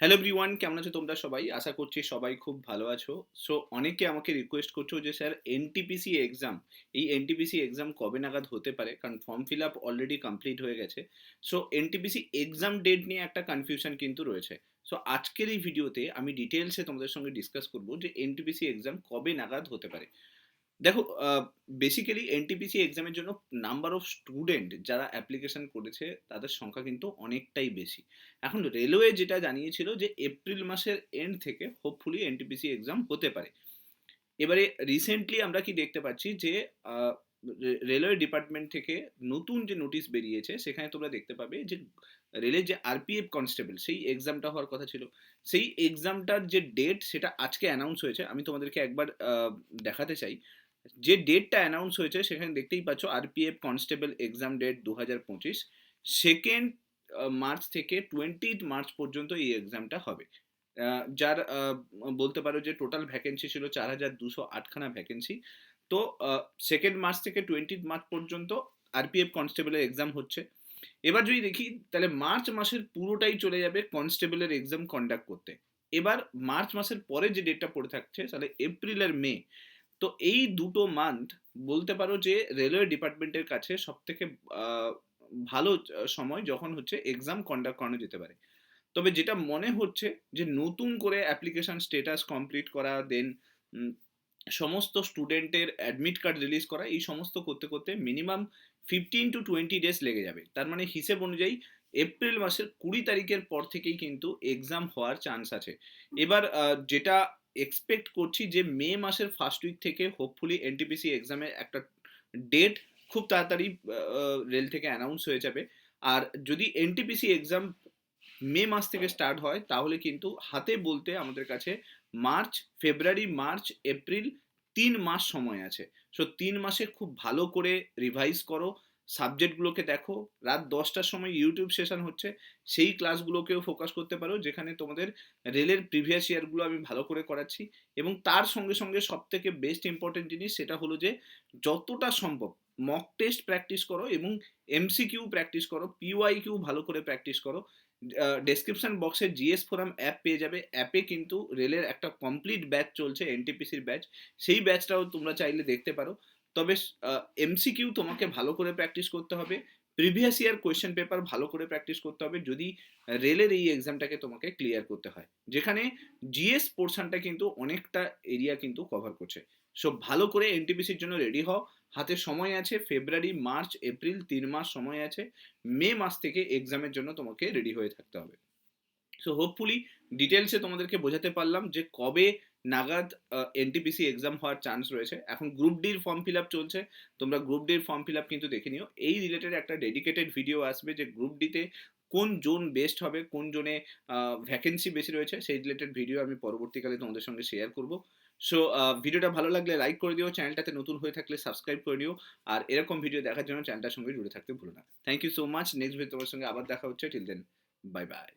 Hello everyone, কেমন আছো তোমরা সবাই? আশা করছি সবাই খুব ভালো আছো। সো অনেকে আমাকে রিকোয়েস্ট করছো যে স্যার এনটিপিসি এক্সাম, এই এনটিপিসি এক্সাম কবে নাগাদ হতে পারে? কারণ form fill up already complete হয়ে গেছে। সো এনটিপিসি এক্সাম ডেট নিয়ে একটা কনফিউশন কিন্তু রয়েছে। সো আজকের এই ভিডিওতে আমি ডিটেইলসে তোমাদের সঙ্গে ডিসকাস করব যে এনটিপিসি এক্সাম কবে নাগাদ হতে পারে। দেখো, বেসিক্যালি এনটিপিসি এক্সামের জন্য নাম্বার অফ স্টুডেন্ট যারা অ্যাপ্লিকেশন করেছে তাদের সংখ্যা কিন্তু অনেকটাই বেশি। এখন রেলওয়ে যেটা জানিয়েছিল যে এপ্রিল মাসের এন্ড থেকে হোপফুলি এনটিপিসি এক্সাম হতে পারে। এবারে রিসেন্টলি আমরা কি দেখতে পাচ্ছি যে রেলওয়ে ডিপার্টমেন্ট থেকে নতুন যে নোটিশ বেরিয়েছে সেখানে তোমরা দেখতে পাবে যে রেলের যে আরপিএফ কনস্টেবল সেই এক্সামটা হওয়ার কথা ছিল, সেই এক্সামটার যে ডেট সেটা আজকে অ্যানাউন্স হয়েছে। আমি তোমাদেরকে একবার দেখাতে চাই। যে ডেটটা অ্যানাউন্স হয়েছে সেখানে দেখতেই পাচ্ছ RPF constable exam date 2025, second March থেকে 20 মার্চ পর্যন্ত এই এক্সামটা হবে। যার বলতে পারো যে টোটাল ভ্যাকেন্সি ছিল 4208খানা ভ্যাকেন্সি। তো সেকেন্ড মার্চ থেকে 20 মার্চ পর্যন্ত আরপিএফ কনস্টেবলের এক্সাম হচ্ছে। এবার যদি দেখি তাহলে মার্চ মাসের পুরোটাই চলে যাবে কনস্টেবলের এক্সাম কন্ডাক্ট করতে। এবার মার্চ মাসের পরে যে ডেটটা পড়ে থাকছে তাহলে এপ্রিল আর মে। তো এই দুটো মান্থ বলতে পারো যে রেলওয়ে ডিপার্টমেন্টের কাছে সব থেকে ভালো সময় যখন হচ্ছে এক্সাম কন্ডাক্ট করানো যেতে পারে। তবে যেটা মনে হচ্ছে যে নতুন করে অ্যাপ্লিকেশন স্টেটাস কমপ্লিট করা, দেন সমস্ত স্টুডেন্টের অ্যাডমিট কার্ড রিলিজ করা, এই সমস্ত করতে করতে মিনিমাম 15 to 20 ডেজ লেগে যাবে। তার মানে হিসেব অনুযায়ী এপ্রিল মাসের 20 তারিখের পর থেকেই কিন্তু এক্সাম হওয়ার চান্স আছে। এবার যেটা এক্সপেক্ট করছি যে মে মাসের ফার্স্ট উইক থেকে হোপফুলি এনটিপিসি এক্সামের একটা ডেট খুব তাড়াতাড়ি রেল থেকে অ্যানাউন্স হয়ে যাবে। আর যদি এনটিপিসি এক্সাম মে মাস থেকে স্টার্ট হয় তাহলে কিন্তু হাতে বলতে আমাদের কাছে মার্চ, ফেব্রুয়ারি, মার্চ, এপ্রিল 3 মাস সময় আছে। সো 3 মাসে খুব ভালো করে রিভাইজ করো, সাবজেক্টগুলোকে দেখো। রাত 10টার সময় ইউটিউব সেশন হচ্ছে, সেই ক্লাসগুলোকেও ফোকাস করতে পারো যেখানে তোমাদের রেলের প্রিভিয়াস ইয়ারগুলো আমি ভালো করে করাচ্ছি। এবং তার সঙ্গে সঙ্গে সব থেকে বেস্ট ইম্পর্টেন্ট জিনিস সেটা হলো যে যতটা সম্ভব মক টেস্ট প্র্যাকটিস করো এবং এমসিকিউ প্র্যাকটিস করো, পিওয়াই কিউ ভালো করে প্র্যাকটিস করো। ডেসক্রিপশন বক্সে জিএস ফোরাম অ্যাপ পেয়ে যাবে। অ্যাপে কিন্তু রেলের একটা কমপ্লিট ব্যাচ চলছে, এনটিপিসির ব্যাচ। সেই ব্যাচটাও তোমরা চাইলে দেখতে পারো। তবে এমসিকিউ তোমাকে ভালো করে প্র্যাকটিস করতে হবে, প্রিভিয়াস ইয়ার কোয়েশ্চেন পেপার ভালো করে প্র্যাকটিস করতে হবে যদি রেলের এই এক্সামটাকে তোমাকে ক্লিয়ার করতে হয়, যেখানে জিএস পোর্শনটা কিন্তু অনেকটা এরিয়া কিন্তু কভার করছে। সো ভালো করে এনটিপিসির জন্য রেডি হও। হাতে সময় আছে, ফেব্রুয়ারি, মার্চ, এপ্রিল 3 মাস সময় আছে। মে মাস থেকে এক্সামের জন্য তোমাকে রেডি হয়ে থাকতে হবে। সো হোপফুলি ডিটেলসে তোমাদেরকে বোঝাতে পারলাম যে কবে নাগাদ এনটিপিসি এক্সাম হওয়ার চান্স রয়েছে। এখন গ্রুপ ডির ফর্ম ফিল আপ চলছে, তোমরা গ্রুপ ডির ফর্ম ফিল আপ কিন্তু দেখে নিও। এই রিলেটেড একটা ডেডিকেটেড ভিডিও আসবে যে গ্রুপ ডিতে কোন জোন বেস্ট হবে, কোন জোনে ভ্যাকেন্সি বেশি রয়েছে, সেই রিলেটেড ভিডিও আমি পরবর্তীকালে তোমাদের সঙ্গে শেয়ার করব। সো ভিডিওটা ভালো লাগলে লাইক করে দিও, চ্যানেলটাতে নতুন হয়ে থাকলে সাবস্ক্রাইব করে নিও। আর এরকম ভিডিও দেখার জন্য চ্যানেলটার সঙ্গে জুড়ে থাকতে ভুলো না। Thank you so much. Next video তোমার সঙ্গে আবার দেখা হচ্ছে। Till then, bye by.